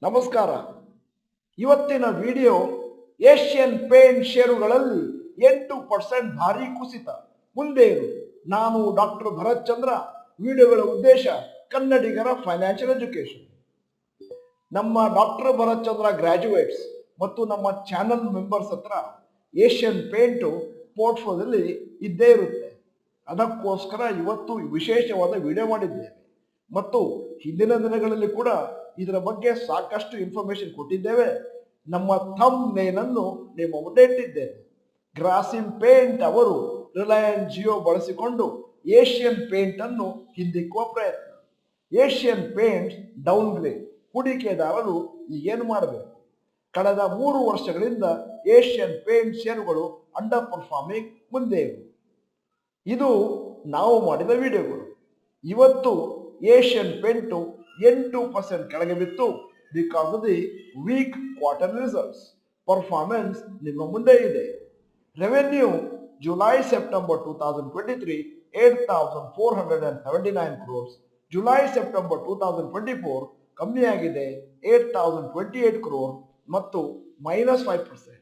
ನಮಸ್ಕಾರ. ಇವತ್ತಿನ video Asian paint ಷೇರುಗಳಲ್ಲಿ 8% ಭಾರಿ ಕುಸಿತ. ಮುಂದೇನು? ನಾನು ಡಾಕ್ಟರ್ ಭರತ್ ಚಂದ್ರ. ವಿಡಿಯೋಗಳ ಉದ್ದೇಶ ಕನ್ನಡಿಗರ ಫೈನಾನ್ಷಿಯಲ್ ಎಜುಕೇಶನ್. ನಮ್ಮ ಡಾಕ್ಟರ್ ಭರತ್ ಚಂದ್ರ ಗ್ರಾಜ್ಯುಯೇಟ್ಸ್ ಮತ್ತು ನಮ್ಮ ಚಾನಲ್ ಮೆಂಬರ್ಸ್ ಹತ್ರ ಏಷ್ಯನ್ ಪೇಂಟು ಪೋರ್ಟ್ಫೋಲಿಯೋದಲ್ಲಿ ಇದ್ದೇ ಇರುತ್ತೆ. ಅದಕ್ಕೋಸ್ಕರ ಇವತ್ತು ವಿಶೇಷವಾದ ವಿಡಿಯೋ ಮಾಡಿದ್ದೇವೆ ಮತ್ತು ಹಿಂದಿನ ದಿನಗಳಲ್ಲಿ ಕೂಡ ಇದರ ಬಗ್ಗೆ ಸಾಕಷ್ಟು ಇನ್ಫಾರ್ಮೇಶನ್ ಕೊಟ್ಟಿದ್ದೇವೆ. ನಮ್ಮ ಥಂಬ್ ನೇಲ್ ಅನ್ನು ನಿಮ್ಮ ಮುಂದೆ ಇಟ್ಟಿದ್ದೇವೆ. ಗ್ರಾಸಿಮ್ ಪೇಂಟ್ ಅವರು ರಿಲಯನ್ಸ್ ಜಿಯೋ ಬಳಸಿಕೊಂಡು ಏಷ್ಯನ್ ಪೇಂಟ್ ಅನ್ನು ಹಿಂದಿಕ್ಕುವ ಪ್ರಯತ್ನ. Asian paint downgrade. ಹೂಡಿಕೆದಾರರು ಈಗೇನು ಮಾಡಬೇಕು? ಕಳೆದ 3 ವರ್ಷಗಳಿಂದ ಏಷ್ಯನ್ ಪೇಂಟ್ ಷೇರುಗಳು ಅಂಡರ್ ಪರ್ಫಾರ್ಮಿಂಗ್ ಮುಂದೆ ಇವೆ. ಇದು ನಾವು ಮಾಡಿದ ವಿಡಿಯೋಗಳು. ಇವತ್ತು ಏಷ್ಯನ್ ಪೇಂಟು 8% ಕೆಳಗೆ ಬಿತ್ತು because of the weak quarter results. Performance ನಿಮ್ಮ ಮುಂದೆ ಇದೆ. Revenue July September 2023 8,479 crores. July September 2024 ಕಮ್ಮಿಯಾಗಿದೆ 8,028 crore ಮತ್ತು -5%.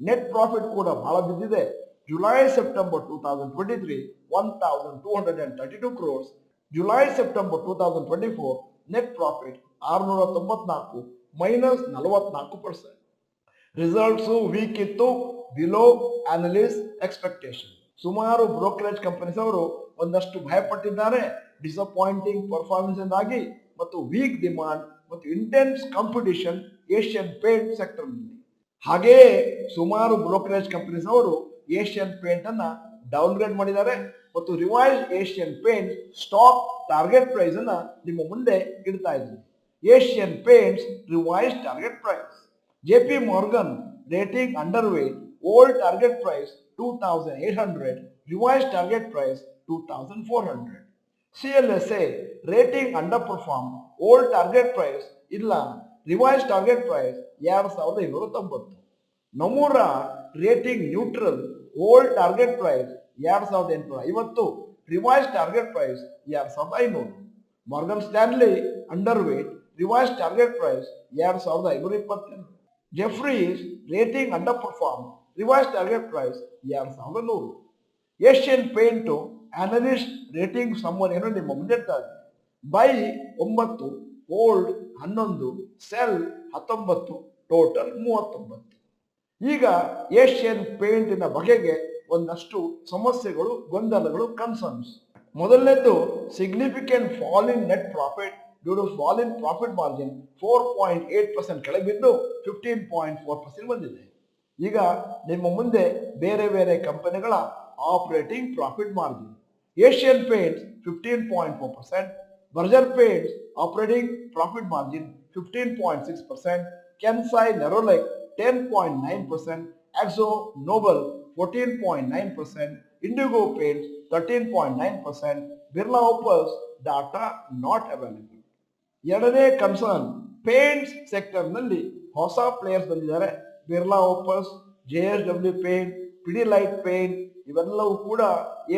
ನೆಟ್ ಪ್ರಾಫಿಟ್ ಕೂಡ ಬಹಳ ಬಿದ್ದಿದೆ. July September 2023 1,232 crores. July September 2024 net profit 694 -44%. Results weak ಇತ್ತು, ಬಿಲೋ ಅನಲಿಸ್ಟ್ ಎಕ್ಸ್ಪೆಕ್ಟೇಷನ್. ಸುಮಾರು ಬ್ರೋಕರೇಜ್ ಕಂಪನೀಸ್ ಅವರು ಒಂದಷ್ಟು ಭಯಪಟ್ಟಿದ್ದಾರೆ ಡಿಸಪಾಯಿಂಟಿಂಗ್ ಪರ್ಫಾರ್ಮೆನ್ಸ್ ಇಂದಾಗಿ ಮತ್ತು ವೀಕ್ ಡಿಮಾಂಡ್ ಮತ್ತು ಇಂಟೆನ್ಸ್ ಕಾಂಪಿಟಿಷನ್ ಏಷ್ಯನ್ ಪೇಂಟ್ ಸೆಕ್ಟರ್ನಲ್ಲಿ. ಹಾಗೆಯೇ ಸುಮಾರು ಬ್ರೋಕರೇಜ್ ಕಂಪನೀಸ್ ಅವರು ಏಷ್ಯನ್ ಪೇಂಟ್ ಅನ್ನ ಡೌನ್ಗ್ರೇಡ್ ಮಾಡಿದ್ದಾರೆ ಮತ್ತು revise Asian paint stock target price ಅನ್ನ ನಿಮ್ಮ ಮುಂದೆ ಇಡ್ತಾ ಇದ್ದೀನಿ. Asian paints revise target price. JP Morgan rating under wait, old target price 2,800, revise target price 2,400. CLSA rating underperform, old target price ಇಲ್ಲ, revise target price 2,290. Nomura rating neutral, old target price 2,850, revise target price 2,500. Morgan Stanley underweight, revise target price 2,528. Jefferies rating underperform, revise target price 2,100. Asian paint analyst rating ಸಮ್ಮರಿಯನ್ನು ನಿಮ್ಮ ಮುಂದೆ ಇಡ್ತಾ ಇದೆ. Buy 9, hold 11, sell 19, total 39. ಈಗ Asian ಪೇಂಟಿನ ಬಗೆಗೆ ಒಂದಷ್ಟು ಸಮಸ್ಯೆಗಳು, ಗೊಂದಲಗಳು, ಕನ್ಸರ್ನ್ಸ್. ಮೊದಲನೇದು significant fall in net profit due to fall in profit margin 4.8% ಕೆಳಗೆ ಬಿದ್ದು 15.4% ಬಂದಿದೆ. ಈಗ ನಿಮ್ಮ ಮುಂದೆ ಬೇರೆ ಬೇರೆ ಕಂಪನಿಗಳ operating profit margin. Asian paints 15.4%, Berger paints operating profit margin 15.6%, ಕೆನ್ಸೈ ನೆರೋಲೆಕ್ 10.9%, Akzo Nobel 14.9%, Indigo Paints 13.9%, Birla Opus data not available. ಎರಡನೇ ಕನ್ಸರ್ನ್, ಪೇಂಟ್ಸ್ ಸೆಕ್ಟರ್ನಲ್ಲಿ ಹೊಸ ಪ್ಲೇಯರ್ಸ್ ಬಂದಿದ್ದಾರೆ. Birla ಓಪಸ್, JSW paint, Pidilite paint ಇವೆಲ್ಲವೂ ಕೂಡ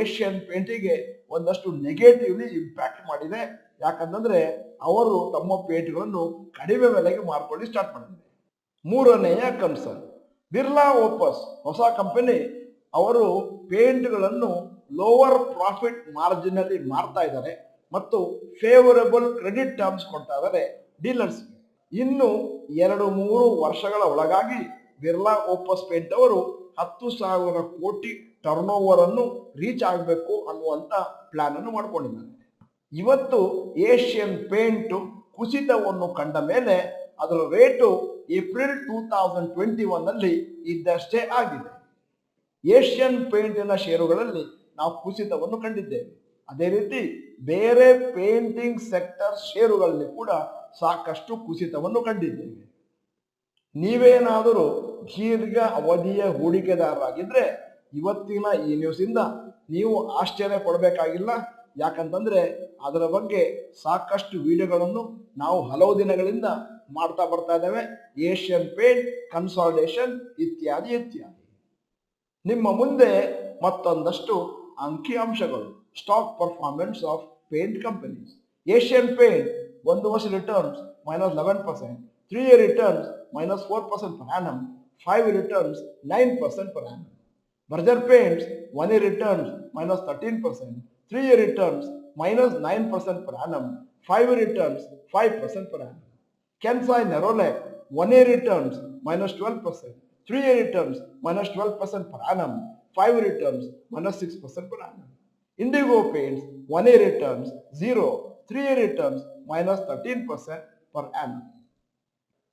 ಏಷ್ಯನ್ ಪೇಂಟಿಗೆ ಒಂದಷ್ಟು ನೆಗೆಟಿವ್ಲಿ ಇಂಪ್ಯಾಕ್ಟ್ ಮಾಡಿದೆ. ಯಾಕಂತಂದ್ರೆ ಅವರು ತಮ್ಮ ಪೇಂಟ್ಗಳನ್ನು ಕಡಿಮೆ ಬೆಲೆಗೆ ಮಾರ್ಕೊಳ್ಳಿ ಸ್ಟಾರ್ಟ್ ಮಾಡಿದ್ದಾರೆ. ಮೂರನೆಯ ಕನ್ಸರ್ನ್, ಬಿರ್ಲಾ ಓಪಸ್ ಹೊಸ ಕಂಪನಿ, ಅವರು ಪೇಂಟ್ಗಳನ್ನು ಲೋವರ್ ಪ್ರಾಫಿಟ್ ಮಾರ್ಜಿನ್ ಅಲ್ಲಿ ಮಾರ್ತಾ ಇದ್ದಾರೆ ಮತ್ತು ಫೇವರಬಲ್ ಕ್ರೆಡಿಟ್ ಟರ್ಮ್ಸ್ ಕೊಡ್ತಾ ಇದ್ದಾರೆ ಡೀಲರ್ಸ್. ಇನ್ನು 2-3 ವರ್ಷಗಳ ಒಳಗಾಗಿ ಬಿರ್ಲಾ ಓಪಸ್ ಪೇಂಟ್ ಅವರು 10,000 ಕೋಟಿ ಟರ್ನ್ ಓವರ್ ಅನ್ನು ರೀಚ್ ಆಗಬೇಕು ಅನ್ನುವಂತ ಪ್ಲಾನ್ ಅನ್ನು ಮಾಡ್ಕೊಂಡಿದ್ದಾರೆ. ಇವತ್ತು ಏಷ್ಯನ್ ಪೇಂಟ್ ಕುಸಿತವನ್ನು ಕಂಡ ಮೇಲೆ ಅದರ ರೇಟು ಏಪ್ರಿಲ್ 2021 ನಲ್ಲಿ ಇದ್ದಷ್ಟೇ ಆಗಿದೆ. ಏಷ್ಯನ್ ಪೇಂಟಿನ ಷೇರುಗಳಲ್ಲಿ ನಾವು ಕುಸಿತವನ್ನು ಕಂಡಿದ್ದೇವೆ. ಅದೇ ರೀತಿ ಬೇರೆ ಪೇಂಟಿಂಗ್ ಸೆಕ್ಟರ್ ಷೇರುಗಳಲ್ಲಿ ಕೂಡ ಸಾಕಷ್ಟು ಕುಸಿತವನ್ನು ಕಂಡಿದ್ದೇವೆ. ನೀವೇನಾದರೂ ದೀರ್ಘ ಅವಧಿಯ ಹೂಡಿಕೆದಾರರಾಗಿದ್ರೆ ಇವತ್ತಿನ ಈ ನ್ಯೂಸ್ ಇಂದ ನೀವು ಆಶ್ಚರ್ಯ ಪಡಬೇಕಾಗಿಲ್ಲ. ಯಾಕಂತಂದ್ರೆ ಅದರ ಬಗ್ಗೆ ಸಾಕಷ್ಟು ವಿಡಿಯೋಗಳನ್ನು ನಾವು ಹಲವು ದಿನಗಳಿಂದ ಮಾಡ್ತಾ ಬರ್ತಾ ಇದ್ದೇವೆ. ಏಷ್ಯನ್ ಪೇಂಟ್ ಕನ್ಸಾಲಿಡೇಷನ್ ಇತ್ಯಾದಿ ಇತ್ಯಾದಿ. ನಿಮ್ಮ ಮುಂದೆ ಮತ್ತೊಂದಷ್ಟು ಅಂಕಿ ಅಂಶಗಳು. Stock performance of paint companies. Asian paint 1 ವರ್ಷ returns -11%, 3-year returns minus 4% per annum, 5-year returns 9% per annum. Berger Paints 1-year returns minus 13%, 3-year returns minus 9% per annum, 5-year returns 5% per annum. Kansai Nerolac 1-year returns minus 12%, 3-year returns minus 12% per annum, 5-year returns minus 6% per annum. Indigo Paints 1-year returns 0, 3-year returns minus 13% per annum.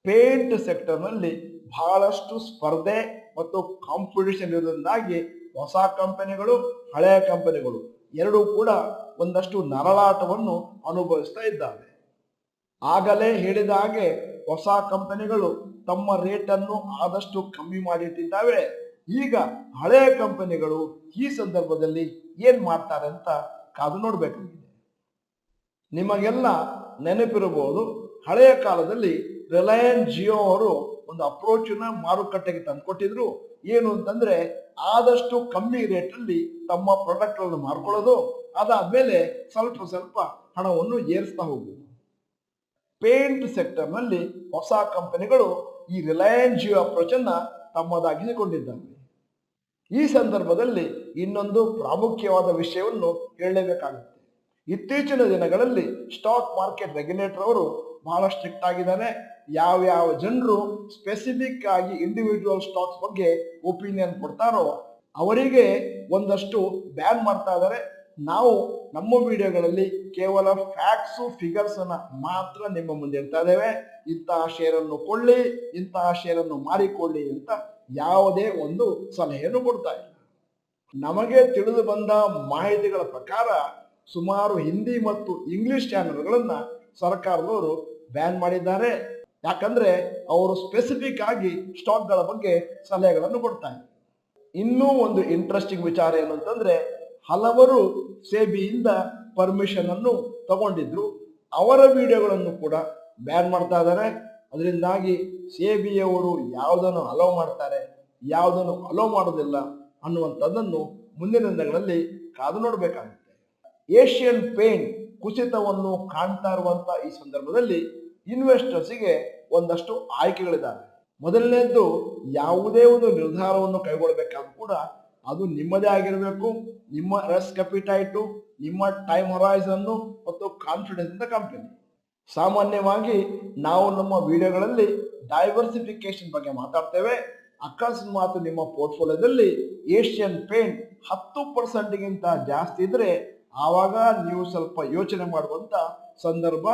Paint ಸೆಕ್ಟರ್ನಲ್ಲಿ ಬಹಳಷ್ಟು ಸ್ಪರ್ಧೆ ಮತ್ತು competition ಇರೋದ್ರಿಂದಾಗಿ ಹೊಸ ಕಂಪನಿಗಳು ಹಳೆಯ ಕಂಪನಿಗಳು ಎರಡೂ ಕೂಡ ಒಂದಷ್ಟು ನರಳಾಟವನ್ನು ಅನುಭವಿಸ್ತಾ ಇದ್ದಾವೆ. ಆಗಲೇ ಹೇಳಿದ ಹಾಗೆ ಹೊಸ ಕಂಪನಿಗಳು ತಮ್ಮ ರೇಟನ್ನು ಆದಷ್ಟು ಕಮ್ಮಿ ಮಾಡಿಟ್ಟಿದ್ದಾವೆ. ಈಗ ಹಳೆಯ ಕಂಪನಿಗಳು ಈ ಸಂದರ್ಭದಲ್ಲಿ ಏನ್ ಮಾಡ್ತಾರೆ ಅಂತ ಕಾದು ನೋಡ್ಬೇಕಾಗಿದೆ. ನಿಮಗೆಲ್ಲ ನೆನಪಿರಬಹುದು, ಹಳೆಯ ಕಾಲದಲ್ಲಿ ರಿಲಯನ್ಸ್ ಜಿಯೋ ಅವರು ಒಂದು ಅಪ್ರೋಚನ್ನ ಮಾರುಕಟ್ಟೆಗೆ ತಂದುಕೊಟ್ಟಿದ್ರು. ಏನು ಅಂತಂದ್ರೆ ಆದಷ್ಟು ಕಮ್ಮಿ ರೇಟಲ್ಲಿ ತಮ್ಮ ಪ್ರಾಡಕ್ಟ್ ಗಳನ್ನು ಮಾರ್ಕೊಳ್ಳೋದು, ಅದಾದ್ಮೇಲೆ ಸ್ವಲ್ಪ ಸ್ವಲ್ಪ ಹಣವನ್ನು ಏರಿಸ್ತಾ ಹೋಗುವುದು. ಪೇಂಟ್ ಸೆಕ್ಟರ್ ನಲ್ಲಿ ಹೊಸ ಕಂಪನಿಗಳು ಈ ರಿಲಯನ್ಸ್ ಜಿಯೋ ಅಪ್ರೋಚ್ ಅನ್ನ ತಮ್ಮದಾಗಿಸಿಕೊಂಡಿದ್ದಾರೆ. ಈ ಸಂದರ್ಭದಲ್ಲಿ ಇನ್ನೊಂದು ಪ್ರಾಮುಖ್ಯವಾದ ವಿಷಯವನ್ನು ಹೇಳಲೇಬೇಕಾಗುತ್ತೆ. ಇತ್ತೀಚಿನ ದಿನಗಳಲ್ಲಿ ಸ್ಟಾಕ್ ಮಾರ್ಕೆಟ್ ರೆಗ್ಯುಲೇಟರ್ ಅವರು ಬಹಳ ಸ್ಟ್ರಿಕ್ಟ್ ಆಗಿದ್ದಾರೆ. ಯಾವ್ಯಾವ ಜನರು ಸ್ಪೆಸಿಫಿಕ್ ಆಗಿ ಇಂಡಿವಿಜುವಲ್ ಸ್ಟಾಕ್ಸ್ ಬಗ್ಗೆ ಒಪಿನಿಯನ್ ಕೊಡ್ತಾರೋ ಅವರಿಗೆ ಒಂದಷ್ಟು ಬ್ಯಾನ್ ಮಾಡ್ತಾ ಇದ್ದಾರೆ. ನಾವು ನಮ್ಮ ವಿಡಿಯೋಗಳಲ್ಲಿ ಕೇವಲ ಫ್ಯಾಕ್ಟ್ಸ್ ಫಿಗರ್ಸ್ ಅನ್ನ ಮಾತ್ರ ನಿಮ್ಮ ಮುಂದೆ ಇಡ್ತಾ ಇದ್ದೇವೆ. ಇಂತಹ ಶೇರ್ ಅನ್ನು ಕೊಳ್ಳಿ, ಇಂತಹ ಶೇರ್ ಅನ್ನು ಮಾರಿಕೊಳ್ಳಿ ಅಂತ ಯಾವುದೇ ಒಂದು ಸಲಹೆಯನ್ನು ಕೊಡ್ತಾ ಇಲ್ಲ. ನಮಗೆ ತಿಳಿದು ಬಂದ ಮಾಹಿತಿಗಳ ಪ್ರಕಾರ ಸುಮಾರು ಹಿಂದಿ ಮತ್ತು ಇಂಗ್ಲಿಷ್ ಚಾನೆಲ್ಗಳನ್ನ ಸರ್ಕಾರದವರು ಬ್ಯಾನ್ ಮಾಡಿದ್ದಾರೆ. ಯಾಕಂದ್ರೆ ಅವರು ಸ್ಪೆಸಿಫಿಕ್ ಆಗಿ ಸ್ಟಾಕ್ಗಳ ಬಗ್ಗೆ ಸಲಹೆಗಳನ್ನು ಕೊಡ್ತಾರೆ. ಇನ್ನೂ ಒಂದು ಇಂಟ್ರೆಸ್ಟಿಂಗ್ ವಿಚಾರ ಏನು ಅಂತಂದ್ರೆ, ಹಲವರು ಸೆಬಿಯಿಂದ ಪರ್ಮಿಷನ್ ಅನ್ನು ತಗೊಂಡಿದ್ರು, ಅವರ ವಿಡಿಯೋಗಳನ್ನು ಕೂಡ ಬ್ಯಾನ್ ಮಾಡ್ತಾ ಇದ್ದಾರೆ. ಅದರಿಂದಾಗಿ ಸೆಬಿಯವರು ಯಾವುದನ್ನು ಅಲೋ ಮಾಡ್ತಾರೆ, ಯಾವುದನ್ನು ಅಲೋ ಮಾಡೋದಿಲ್ಲ ಅನ್ನುವಂಥದ್ದನ್ನು ಮುಂದಿನ ದಿನಗಳಲ್ಲಿ ಕಾದು ನೋಡಬೇಕಾಗುತ್ತೆ. ಏಷ್ಯನ್ ಪೇಂಟ್ ಕುಸಿತವನ್ನು ಕಾಣ್ತಾ ಇರುವಂತ ಈ ಸಂದರ್ಭದಲ್ಲಿ ಇನ್ವೆಸ್ಟರ್ಸ್ಗೆ ಒಂದಷ್ಟು ಆಯ್ಕೆಗಳಿದ್ದಾವೆ. ಮೊದಲನೇದ್ದು, ಯಾವುದೇ ಒಂದು ನಿರ್ಧಾರವನ್ನು ಕೈಗೊಳ್ಳಬೇಕಾದ್ರೂ ಕೂಡ ಅದು ನಿಮ್ಮದೇ ಆಗಿರಬೇಕು. ನಿಮ್ಮ ರಿಸ್ಕ್ ಅಪಿಟೈಟು, ನಿಮ್ಮ ಟೈಮ್ ಹೊರೈಸನ್ನು ಮತ್ತು ಕಾನ್ಫಿಡೆನ್ಸ್ ಇಂದ ಕಂಪನಿ. ಸಾಮಾನ್ಯವಾಗಿ ನಾವು ನಮ್ಮ ವಿಡಿಯೋಗಳಲ್ಲಿ ಡೈವರ್ಸಿಫಿಕೇಶನ್ ಬಗ್ಗೆ ಮಾತಾಡ್ತೇವೆ. ಅಕಸ್ಮಾತ್ ನಿಮ್ಮ ಪೋರ್ಟ್ಫೋಲಿಯೋದಲ್ಲಿ ಏಷ್ಯನ್ ಪೇಂಟ್ 10%ಗಿಂತ ಜಾಸ್ತಿ ಇದ್ರೆ ಆವಾಗ ನೀವು ಸ್ವಲ್ಪ ಯೋಚನೆ ಮಾಡುವಂತ ಸಂದರ್ಭ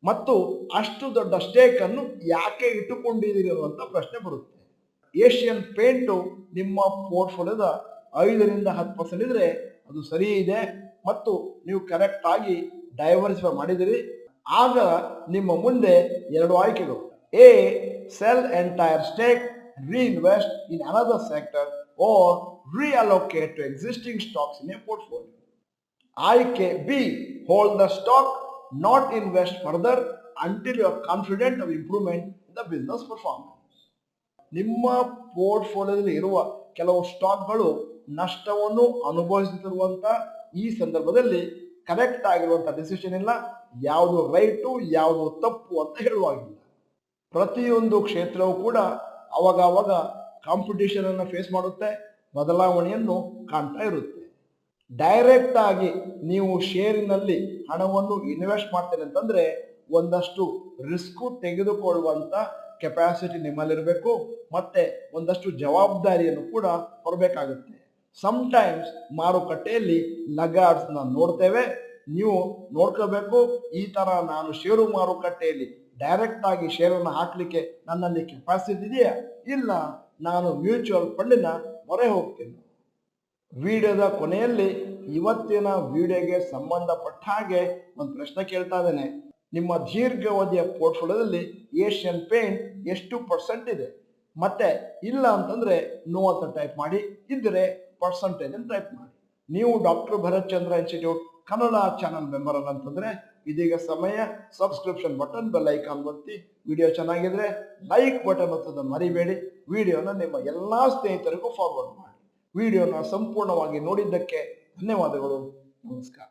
ಮತ್ತು ಅಷ್ಟು ದೊಡ್ಡ ಸ್ಟೇಕ್ ಅನ್ನು ಯಾಕೆ ಇಟ್ಟುಕೊಂಡಿದ್ದೀರಿ ಅನ್ನುವಂತ ಪ್ರಶ್ನೆ ಬರುತ್ತೆ. ಏಷ್ಯನ್ ಪೇಂಟು ನಿಮ್ಮ ಪೋರ್ಟ್ಫೋಲಿಯೋದ 5ರಿಂದ 10% ಇದ್ರೆ ಅದು ಸರಿ ಇದೆ ಮತ್ತು ನೀವು ಕರೆಕ್ಟ್ ಆಗಿ ಡೈವರ್ಸಿಫೈ ಮಾಡಿದಿರಿ. ಆಗ ನಿಮ್ಮ ಮುಂದೆ ಎರಡು ಆಯ್ಕೆಗಳು: A, cell entire stake, reinvest in another sector, or reallocate to existing stocks in a portfolio. ಆಯ್ಕೆ ಬಿ, hold the stock, not invest further until you are confident of improvement in the business performance. ನಿಮ್ಮ ಪೋರ್ಟ್ಫೋಲಿಯೋದಲ್ಲಿ ಇರುವ ಕೆಲವು ಸ್ಟಾಕ್ಗಳು ನಷ್ಟವನ್ನು ಅನುಭವಿಸುತ್ತಿರುವಂತ ಈ ಸಂದರ್ಭದಲ್ಲಿ ಕರೆಕ್ಟ್ ಆಗಿರುವಂತ ಡಿಸಿಷನ್ ಇಲ್ಲ. ಯಾವುದು ರೈಟು ಯಾವುದು ತಪ್ಪು ಅಂತ ಹೇಳುವಾಗಿಲ್ಲ. ಪ್ರತಿಯೊಂದು ಕ್ಷೇತ್ರವೂ ಕೂಡ ಅವಾಗ ಕಾಂಪಿಟಿಷನ್ ಅನ್ನು ಫೇಸ್ ಮಾಡುತ್ತೆ, ಬದಲಾವಣೆಯನ್ನು ಕಾಣ್ತಾ ಇರುತ್ತೆ. ಡೈರೆಕ್ಟ್ ಆಗಿ ನೀವು ಶೇರಿನಲ್ಲಿ ಹಣವನ್ನು ಇನ್ವೆಸ್ಟ್ ಮಾಡ್ತೇನೆ ಅಂತಂದ್ರೆ ಒಂದಷ್ಟು ರಿಸ್ಕ್ ತೆಗೆದುಕೊಳ್ಳುವಂತ ಕೆಪಾಸಿಟಿ ನಿಮ್ಮಲ್ಲಿರಬೇಕು, ಮತ್ತೆ ಒಂದಷ್ಟು ಜವಾಬ್ದಾರಿಯನ್ನು ಕೂಡ ಹೊರಬೇಕಾಗುತ್ತೆ. ಸಮ್ಟೈಮ್ಸ್ ಮಾರುಕಟ್ಟೆಯಲ್ಲಿ ಲಗಾರ್ಡ್ಸ್ ನೋಡ್ತೇವೆ, ನೀವು ನೋಡ್ಕೋಬೇಕು. ಈ ತರ ನಾನು ಷೇರು ಮಾರುಕಟ್ಟೆಯಲ್ಲಿ ಡೈರೆಕ್ಟ್ ಆಗಿ ಶೇರನ್ನು ಹಾಕ್ಲಿಕ್ಕೆ ನನ್ನಲ್ಲಿ ಕೆಪಾಸಿಟಿ ಇದೆಯಾ? ಇಲ್ಲ, ನಾನು ಮ್ಯೂಚುವಲ್ ಫಂಡಿನ ಮೊರೆ ಹೋಗ್ತೇನೆ. ವಿಡಿಯೋದ ಕೊನೆಯಲ್ಲಿ ಇವತ್ತಿನ ವಿಡಿಯೋಗೆ ಸಂಬಂಧಪಟ್ಟ ಹಾಗೆ ಒಂದು ಪ್ರಶ್ನೆ ಕೇಳ್ತಾ ಇದ್ದೇನೆ. ನಿಮ್ಮ ದೀರ್ಘಾವಧಿಯ ಪೋರ್ಟ್ಫೋಲಿಯೋದಲ್ಲಿ ಏಷ್ಯನ್ ಪೇಂಟ್ ಎಷ್ಟು ಪರ್ಸೆಂಟ್ ಇದೆ? ಮತ್ತೆ ಇಲ್ಲ ಅಂತಂದ್ರೆ ನೋ ಅಂತ ಟೈಪ್ ಮಾಡಿ, ಇದ್ರೆ ಪರ್ಸೆಂಟೇಜ್ ಅಂತ ಟೈಪ್ ಮಾಡಿ. ನೀವು ಡಾಕ್ಟರ್ ಭರತ್ ಚಂದ್ರ ಇನ್ಸ್ಟಿಟ್ಯೂಟ್ ಕನ್ನಡ ಚಾನಲ್ ಮೆಂಬರ್ ಅಲ್ಲ ಅಂತಂದ್ರೆ ಇದೀಗ ಸಮಯ ಸಬ್ಸ್ಕ್ರಿಪ್ಷನ್ ಬಟನ್, ಬೆಲ್ ಐಕಾನ್ ಒತ್ತಿ. ವಿಡಿಯೋ ಚೆನ್ನಾಗಿದ್ರೆ ಲೈಕ್ ಬಟನ್ ಒತ್ತೋದನ್ನು ಮರಿಬೇಡಿ. ವಿಡಿಯೋನ ನಿಮ್ಮ ಎಲ್ಲಾ ಸ್ನೇಹಿತರಿಗೂ ಫಾರ್ವರ್ಡ್ ಮಾಡಿ. ವಿಡಿಯೋನ ಸಂಪೂರ್ಣವಾಗಿ ನೋಡಿದ್ದಕ್ಕೆ ಧನ್ಯವಾದಗಳು. ನಮಸ್ಕಾರ.